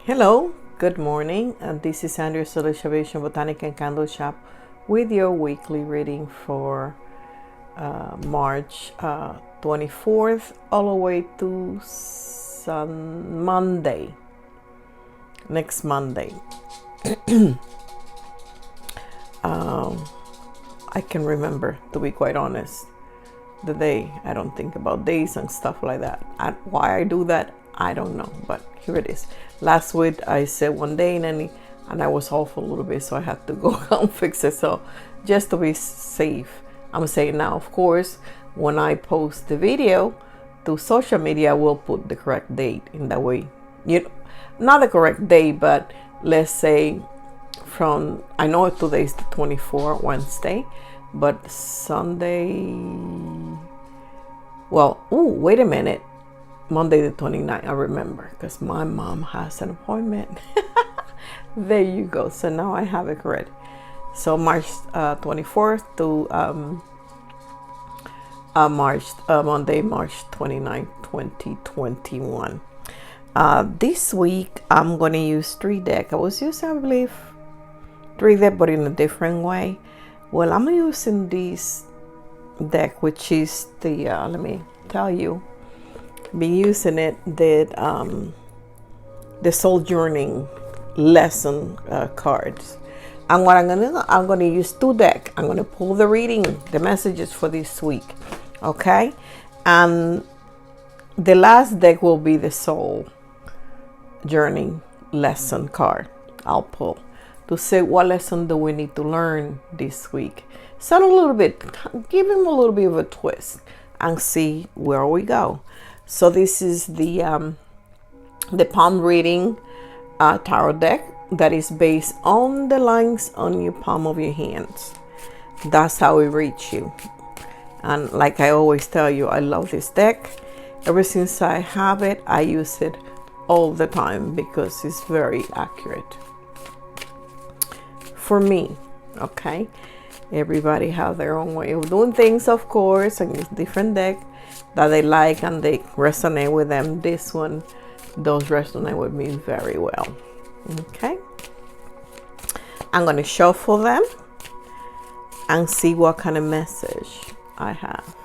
Hello, good morning, and this is Andreas Solution Botanic and Candle Shop with your weekly reading for March 24th all the way to Monday, next Monday. I can remember, to be quite honest, the day. I don't think about days and stuff like that. Why I do that, I don't know, but here it is. Last week I said one day and I was off a little bit, so I had to go and fix it. So just to be safe, I'm saying now, of course, when I post the video to social media, I will put the correct date. In that way, not the correct date, but let's say from, I know today's the 24th, Wednesday, but Sunday, well, wait a minute, Monday the 29th, I remember, because my mom has an appointment. There you go. So now I have it correct. So March 24th to Monday, March 29th, 2021. This week I'm going to use 3 decks. I was using, I believe, 3 decks, but in a different way. Well, I'm using this deck, which is the, let me tell you, been using it, the Sojourning lesson cards. And what I'm gonna use 2 decks. I'm gonna pull the reading, the messages for this week, okay? And the last deck will be the Soul Journey lesson card. I'll pull to say what lesson do we need to learn this week. Set a little bit, give him a little bit of a twist, and see where we go. So this is the palm reading tarot deck that is based on the lines on your palm of your hands. That's how it reads you. And like I always tell you, I love this deck. Ever since I have it, I use it all the time because it's very accurate for me. Okay, everybody have their own way of doing things, of course, and it's different deck that they like and they resonate with them. This one does resonate with me very well. Okay, I'm going to shuffle them and see what kind of message I have.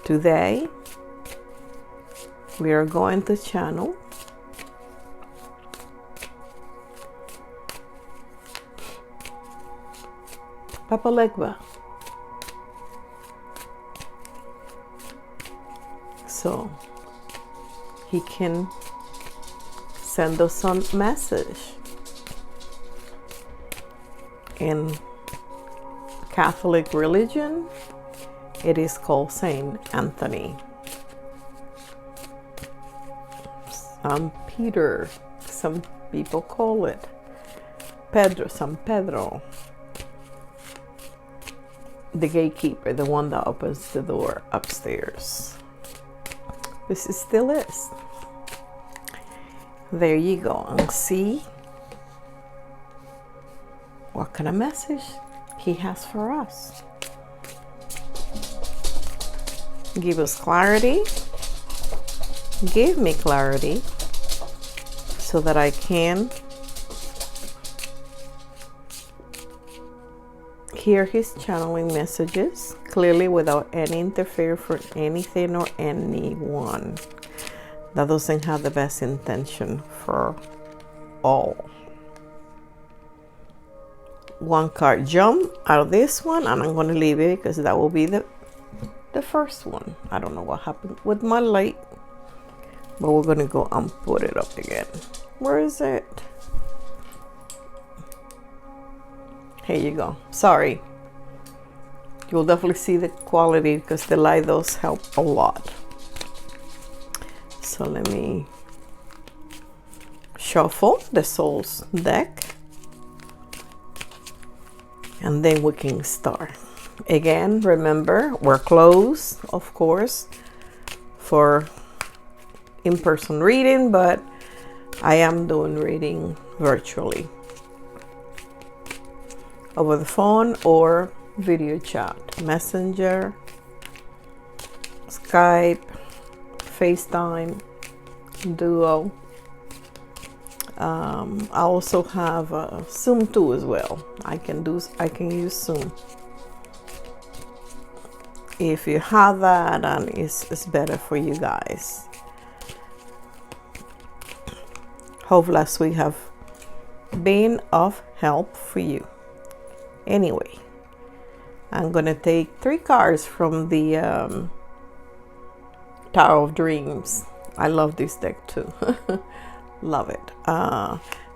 Today we are going to channel Papa Legba. So he can send us some message. In Catholic religion, it is called Saint Anthony. San Peter, some people call it San Pedro. The gatekeeper, the one that opens the door upstairs. This is the list. There you go, and see what kind of message he has for us. Give us clarity. Give me clarity so that I can hear his channeling messages clearly without any interference for anything or anyone that doesn't have the best intention for all. One card jump out of this one, and I'm going to leave it because that will be the first one. I don't know what happened with my light, but we're going to go and put it up again. Where is it? Here you go. Sorry. You'll definitely see the quality because the light does help a lot. So let me shuffle the Souls deck and then we can start. Again, remember, we're closed, of course, for in-person reading, but I am doing reading virtually over the phone or video chat, messenger, Skype, FaceTime, Duo. I also have Zoom too as well. I can use Zoom. If you have that, then it's better for you guys. Hopefully last week have been of help for you. Anyway, I'm gonna take 3 cards from the Tower of Dreams. I love this deck too. Love it.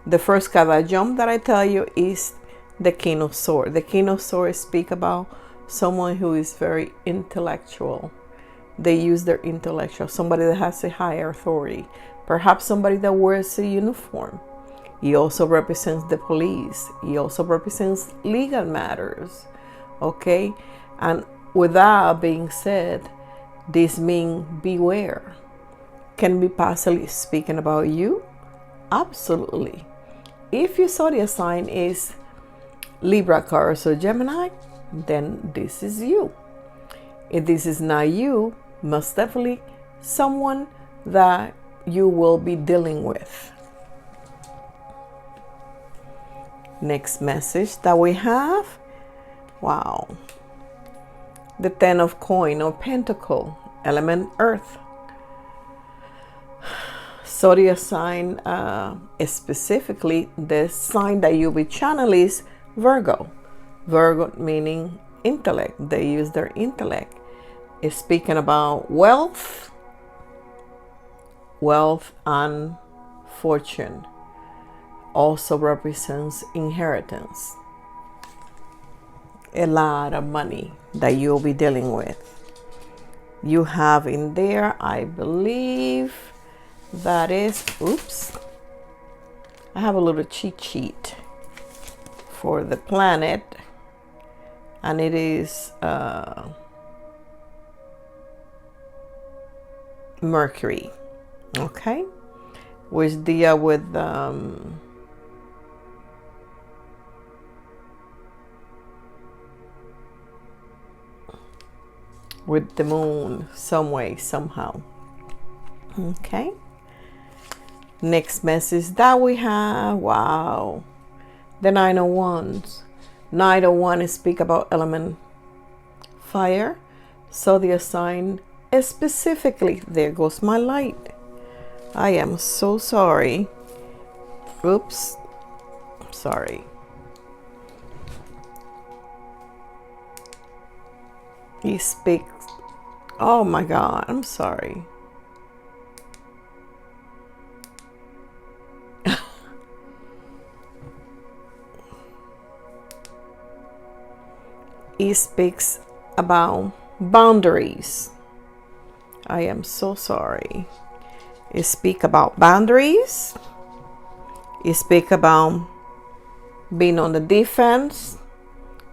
The first card that I tell you is the King of Swords. The King of Swords speak about someone who is very intellectual. They use their intellectual. Somebody that has a higher authority. Perhaps somebody that wears a uniform. He also represents the police. He also represents legal matters. Okay? And with that being said, this means beware. Can be possibly speaking about you? Absolutely. If your zodiac sign is Libra, Taurus, or Gemini, then this is you. If this is not you, most definitely someone that you will be dealing with. Next message that we have, wow, the 10 of coin or pentacle, element earth. Zodiac sign, specifically the sign that you'll be channeling is Virgo. Virgo meaning intellect. They use their intellect. It's speaking about wealth and fortune. Also represents inheritance. A lot of money that you'll be dealing with. You have in there, I believe, that is, oops, I have a little cheat sheet for the planet, and it is Mercury, okay, which deal with the moon some way, somehow. Okay. Next message that we have, wow, the 9 of Wands. 9 of Wands speak about element fire. So the sign is specifically, there goes my light. I am so sorry. Oops, sorry. He speaks, oh my God, I'm sorry. He speaks about boundaries. I am so sorry. He speaks about boundaries. He speaks about being on the defense.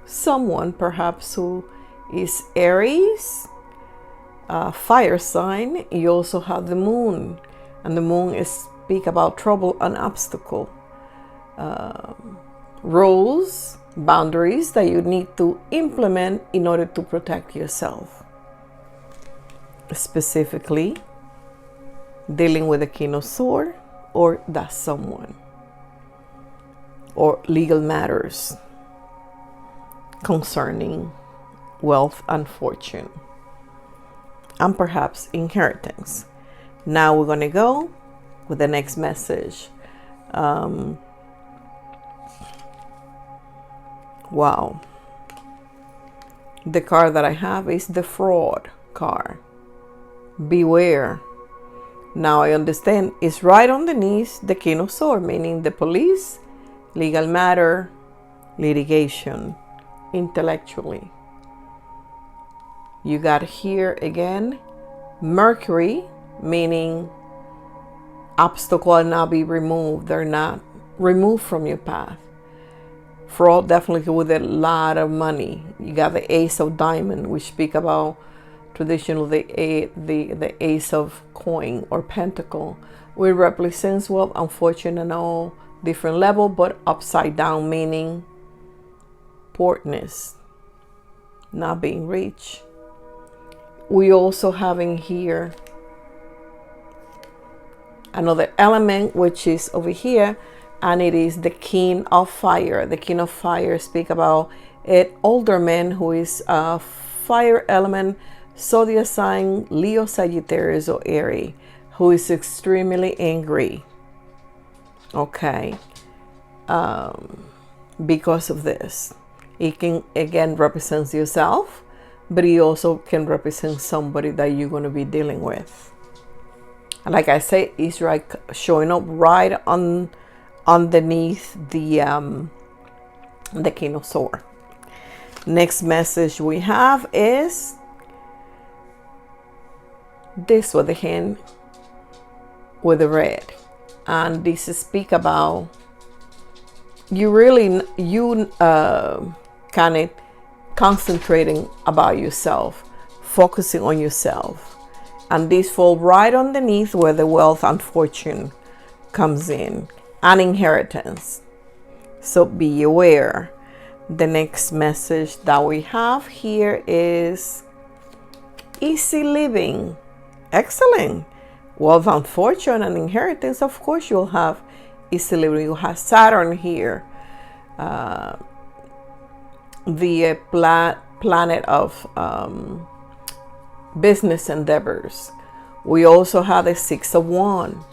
Someone perhaps who is Aries, fire sign. You also have the moon, and the moon is speak about trouble and obstacle, rules, boundaries that you need to implement in order to protect yourself. Specifically, dealing with the King of Swords or that someone, or legal matters concerning wealth and fortune, and perhaps inheritance. Now we're going to go with the next message. Wow. The card that I have is the fraud card. Beware. Now I understand it's right underneath the King of Swords, meaning the police, legal matter, litigation, intellectually. You got here again, Mercury, meaning obstacle will not be removed. They're not removed from your path. Fraud definitely with a lot of money. You got the Ace of Diamond, which speak about traditionally the Ace of Coin or Pentacle, which represents wealth and fortune and all different level, but upside down, meaning poorness, not being rich. we also have in here another element, which is over here, and it is the king of fire. The king of fire speak about an older man who is a fire element, zodiac sign, Leo, Sagittarius, or Aries, who is extremely angry. Okay. Because of this, it can again represents yourself, but it also can represent somebody that you're going to be dealing with. And like I say, it's right showing up right on underneath the king of sword. Next message we have is this with the hand with the red, and this is speak about you kind of concentrating about yourself, focusing on yourself. And this fall right underneath where the wealth and fortune comes in, and inheritance. So be aware. The next message that we have here is easy living. Excellent. Wealth and fortune and inheritance. Of course you'll have easy living. You have Saturn here. The planet of business endeavors. We also have the 6 of Wands.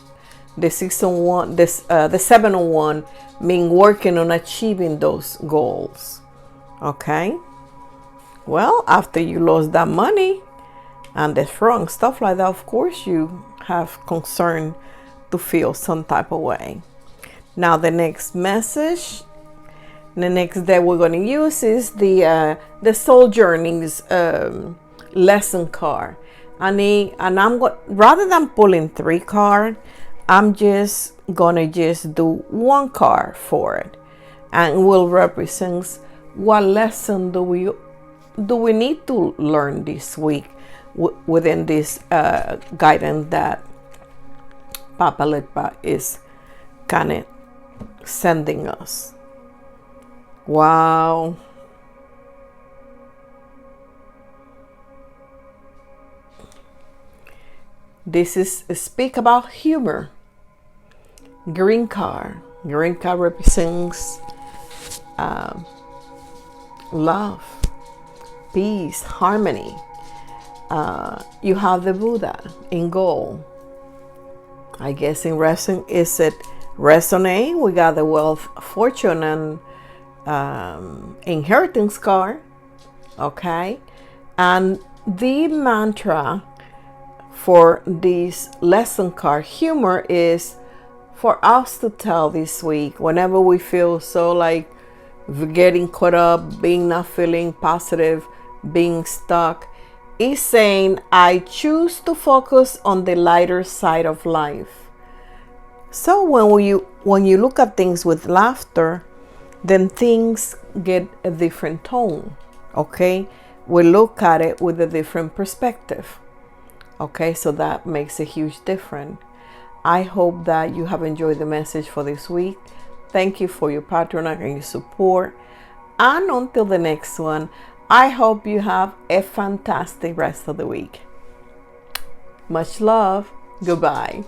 The 6 of Wands, the 7 of Wands mean working on achieving those goals. Okay. Well, after you lost that money and the front stuff like that, of course you have concern to feel some type of way. Now the next message, the next that we're going to use is the Soul Journeys lesson card, and I'm rather than pulling 3 cards, I'm just gonna do 1 card for it, and will represent what lesson do we need to learn this week within this guidance that Papa Legba is kind of sending us. Wow. This is speak about humor. Green card. Green card represents love, peace, harmony. You have the Buddha in gold. I guess in resonate. We got the wealth, fortune, and inheritance card. Okay, and the mantra for this lesson card, humor, is for us to tell this week whenever we feel so like getting caught up, being not feeling positive, being stuck, is saying, I choose to focus on the lighter side of life. So when you look at things with laughter, then things get a different tone. Okay, we look at it with a different perspective. Okay, so that makes a huge difference. I hope that you have enjoyed the message for this week. Thank you for your patronage and your support. And until the next one, I hope you have a fantastic rest of the week. Much love. Goodbye.